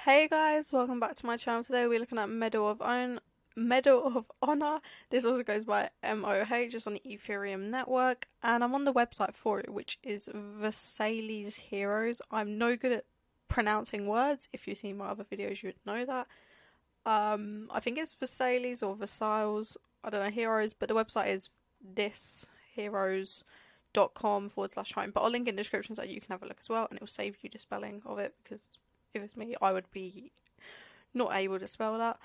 Hey guys, welcome back to my channel. Today we're looking at Medal of Honor. This also goes by MOH, it's on the Ethereum network, and I'm on the website for it, which is Versailles Heroes. I'm no good at pronouncing words. If you've seen my other videos, you would know that. I think it's Versailles or Versailles. I don't know, Heroes, but the website is heroes.com/home. But I'll link in the description so you can have a look as well, and it will save you the spelling of it because if it's me, I would be not able to spell that.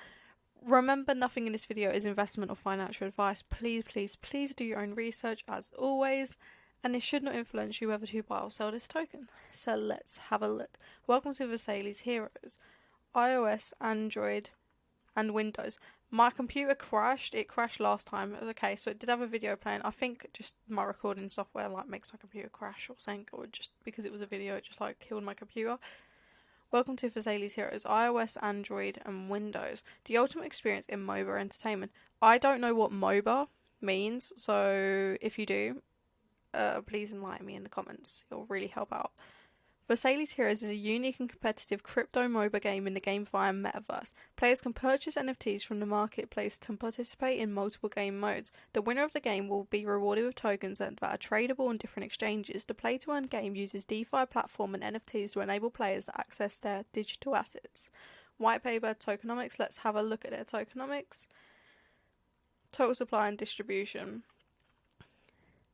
Remember, nothing in this video is investment or financial advice. Please do your own research as always, and it should not influence you whether to buy or sell this token. So let's have a look. Welcome to Versailles Heroes. iOS, Android, and Windows. My computer crashed. It crashed last time. It was okay, so it did have a video playing. I think just my recording software makes my computer crash or something, or just because it was a video, it just killed my computer. Welcome to Versailles Heroes, iOS, Android, and Windows. The ultimate experience in MOBA entertainment. I don't know what MOBA means, so if you do, please enlighten me in the comments. It'll really help out. Versailles Heroes is a unique and competitive crypto MOBA game in the GameFi metaverse. Players can purchase NFTs from the marketplace to participate in multiple game modes. The winner of the game will be rewarded with tokens that are tradable on different exchanges. The play-to-earn game uses DeFi platform and NFTs to enable players to access their digital assets. White paper, tokenomics. Let's have a look at their tokenomics. Total supply and distribution.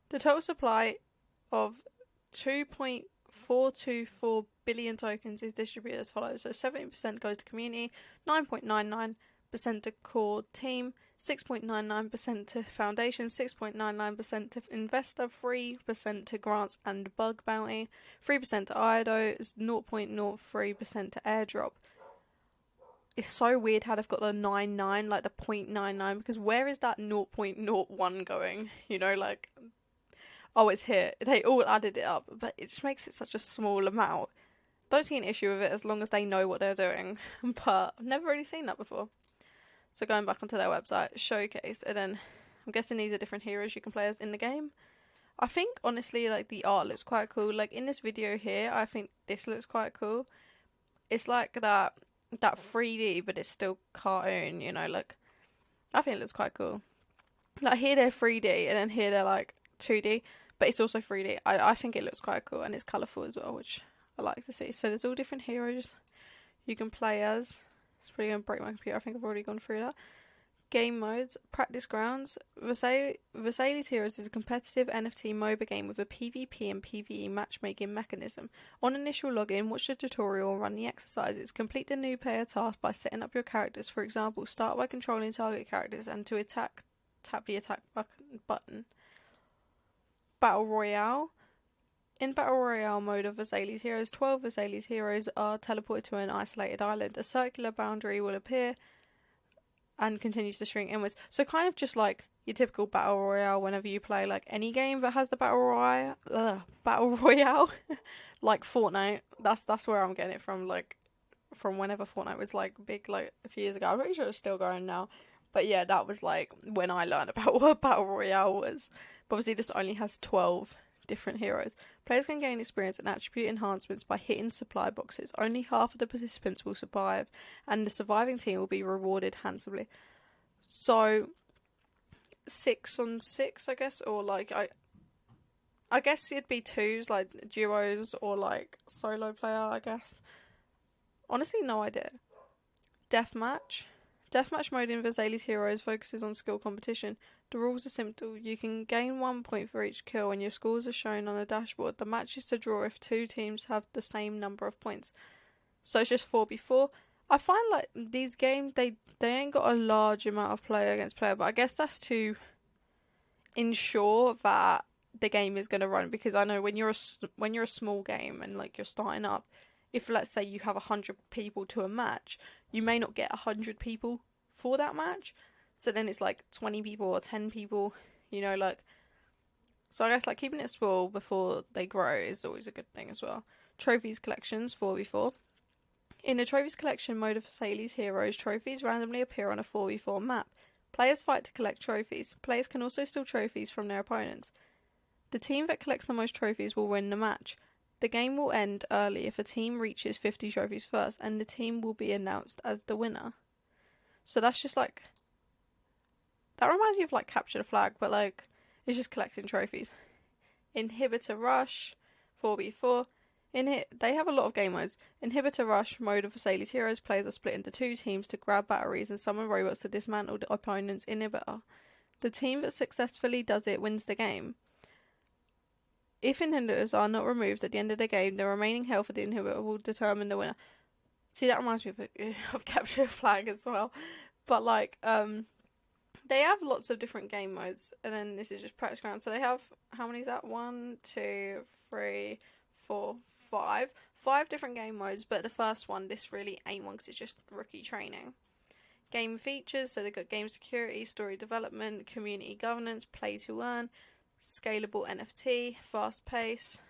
The total supply of 2.424 billion tokens is distributed as follows. So 70% goes to community, 9.99% to core team, 6.99% to foundation, 6.99% to investor, 3% to grants and bug bounty, 3% to IDO, 0.03% to airdrop. It's so weird how they've got the 99, the 0.99, because where is that 0.01 going? Oh, it's here. They all added it up, but it just makes it such a small amount. Don't see an issue with it as long as they know what they're doing, but I've never really seen that before. So going back onto their website, showcase, and then I'm guessing these are different heroes you can play as in the game. I think, honestly, the art looks quite cool. In this video here, I think this looks quite cool. It's like that 3D, but it's still cartoon, I think it looks quite cool. Here they're 3D, and then here they're 2D. But it's also 3D. I think it looks quite cool, and it's colourful as well, which I like to see. So there's all different heroes you can play as. It's probably going to break my computer. I think I've already gone through that. Game modes. Practice grounds. Versailles Heroes is a competitive NFT MOBA game with a PvP and PvE matchmaking mechanism. On initial login, watch the tutorial and run the exercises. Complete the new player task by setting up your characters. For example, start by controlling target characters, and to attack, tap the attack button. Battle Royale. In Battle Royale mode of Versailles Heroes, 12 Versailles Heroes are teleported to an isolated island. A circular boundary will appear and continues to shrink inwards. So kind of just like your typical Battle Royale whenever you play any game that has the Battle Royale. Like Fortnite. That's where I'm getting it from, from whenever Fortnite was big a few years ago. I'm pretty sure it's still going now. But yeah, that was when I learned about what Battle Royale was. But obviously this only has 12 different heroes. Players can gain experience and attribute enhancements by hitting supply boxes. Only half of the participants will survive, and the surviving team will be rewarded handsomely. So 6 on 6, I guess, or I guess it'd be twos, duos, or solo player, I guess. Honestly, no idea. Deathmatch. Deathmatch mode in Versailles Heroes focuses on skill competition. The rules are simple. You can gain 1 point for each kill, and your scores are shown on the dashboard. The match is to draw if two teams have the same number of points. So it's just 4v4. I find these games, they ain't got a large amount of player against player, but I guess that's to ensure that the game is going to run, because I know when you're a small game and you're starting up, if let's say you have 100 people to a match, you may not get 100 people for that match. So then it's 20 people or 10 people, So I guess keeping it small before they grow is always a good thing as well. Trophies collections, 4v4. In the trophies collection mode of Versailles Heroes, trophies randomly appear on a 4v4 map. Players fight to collect trophies. Players can also steal trophies from their opponents. The team that collects the most trophies will win the match. The game will end early if a team reaches 50 trophies first, and the team will be announced as the winner. So that's just like, that reminds me of like Capture the Flag, but like it's just collecting trophies. Inhibitor Rush, 4v4. They have a lot of game modes. Inhibitor Rush mode of Versailles Heroes, players are split into 2 teams to grab batteries and summon robots to dismantle the opponent's inhibitor. The team that successfully does it wins the game. If inhibitors are not removed at the end of the game, the remaining health of the inhibitor will determine the winner. See, that reminds me of Capture the Flag as well. But like, they have lots of different game modes, and then this is just practice ground. So they have, how many is that? 1, 2, 3, 4, 5. 5 different game modes, but the first one, this really ain't one because it's just rookie training. Game features, so they've got game security, story development, community governance, play to earn, scalable NFT, fast pace,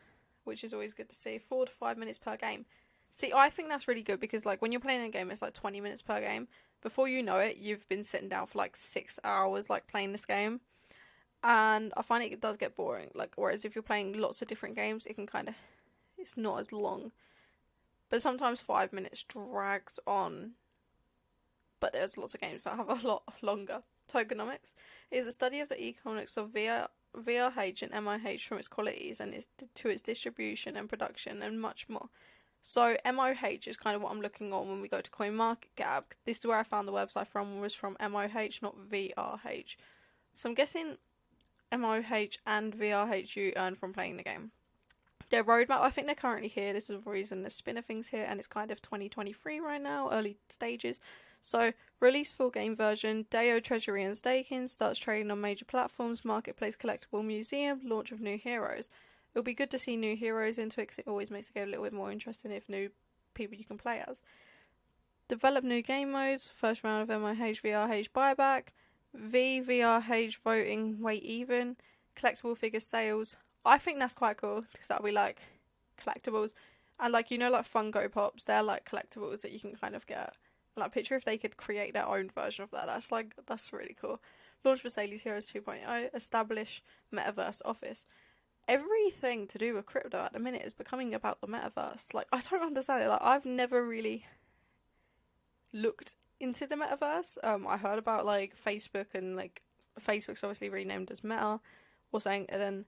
which is always good to see. 4 to 5 minutes per game. See, I think that's really good because like when you're playing a game, it's like 20 minutes per game. Before you know it, you've been sitting down for like 6 hours like playing this game. And I find it does get boring. Like, whereas if you're playing lots of different games, it can kind of, it's not as long. But sometimes 5 minutes drags on. But there's lots of games that have a lot longer. Tokenomics is a study of the economics of VRH and MIH from its qualities and to its distribution and production and much more. So MOH is kind of what I'm looking on when we go to CoinMarketCap. This is where I found the website from, was from MOH, not VRH. So I'm guessing MOH and VRH you earn from playing the game. Their roadmap, I think they're currently here. This is the reason the spinner thing's here, and it's kind of 2023 right now, early stages. So, release full game version, DAO treasury and staking, starts trading on major platforms, marketplace collectible museum, launch of new heroes. It'll be good to see new heroes into it because it always makes it get a little bit more interesting if new people you can play as. Develop new game modes, first round of MIH VRH buyback, VRH voting weight even, collectible figure sales. I think that's quite cool because that'll be like collectibles. And like, you know, like Funko Pops, they're like collectibles that you can kind of get. Like, picture if they could create their own version of that. That's really cool. Launch Versailles Heroes 2.0, establish Metaverse Office. Everything to do with crypto at the minute is becoming about the metaverse. Like, I don't understand it. Like, I've never really looked into the metaverse. I heard about like Facebook, and like Facebook's obviously renamed as Meta or something, and then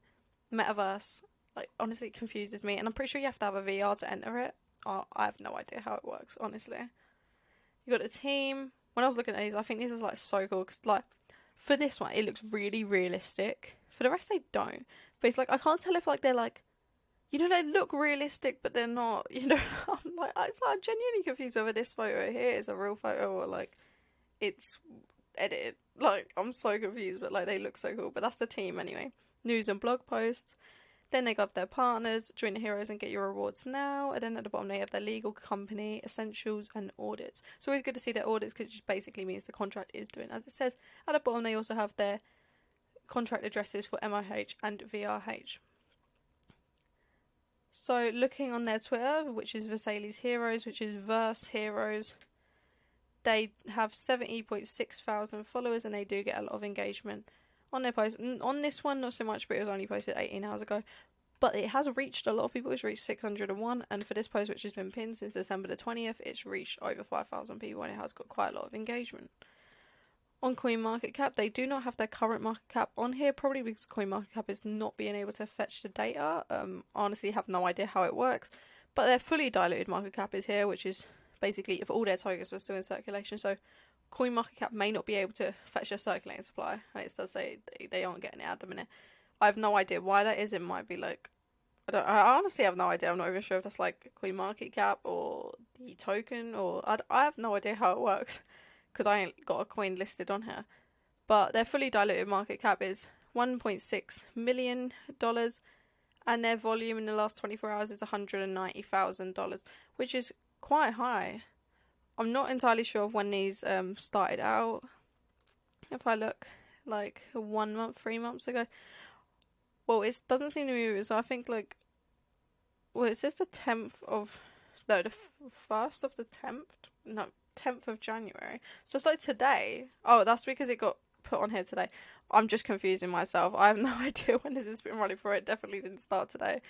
metaverse, like, honestly, it confuses me. And I'm pretty sure you have to have a VR to enter it. I have no idea how it works, honestly. You got a team. When I was looking at these, I think this is like so cool because like for this one, it looks really realistic. For the rest, they don't. But it's like, I can't tell if like they're like, you know, they look realistic, but they're not. You know, I'm genuinely confused whether this photo here is a real photo or like it's edited. Like, I'm so confused, but like they look so cool. But that's the team anyway. News and blog posts. Then they got their partners, join the Heroes and get your rewards now. And then at the bottom they have their legal company, essentials and audits. So it's good to see their audits because it just basically means the contract is doing as it says. At the bottom they also have their contract addresses for MIH and VRH. So looking on their Twitter, which is Versailles Heroes, which is Verse Heroes, they have 70.6 thousand followers and they do get a lot of engagement on their post. On this one, not so much, but it was only posted 18 hours ago. But it has reached a lot of people. It's reached 601. And for this post, which has been pinned since December the 20th, it's reached over 5,000 people and it has got quite a lot of engagement. On CoinMarketCap, they do not have their current market cap on here, probably because CoinMarketCap is not being able to fetch the data. Honestly, have no idea how it works. But their fully diluted market cap is here, which is basically if all their tokens were still in circulation. So CoinMarketCap may not be able to fetch their circulating supply, and it does say they aren't getting it at the minute. I have no idea why that is. It might be like, I honestly have no idea. I'm not even sure if that's like CoinMarketCap or the token, or I have no idea how it works because I ain't got a coin listed on here. But their fully diluted market cap is $1.6 million, and their volume in the last 24 hours is $190,000, which is quite high. I'm not entirely sure of when these started out. If I look like 1 month, 3 months ago. Well, it doesn't seem to be, so I think like, well, it says the 10th of, no, the 1st of the 10th? No, 10th of January. So it's like today. Oh, that's because it got put on here today. I'm just confusing myself. I have no idea when this has been running for. It definitely didn't start today.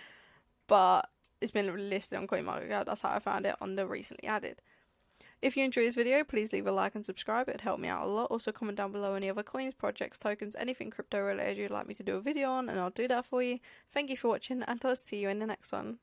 But it's been listed on CoinMarketCap. That's how I found it on the recently added. If you enjoyed this video, please leave a like and subscribe. It'd help me out a lot. Also comment down below any other coins, projects, tokens, anything crypto related you'd like me to do a video on, and I'll do that for you. Thank you for watching, and I'll see you in the next one.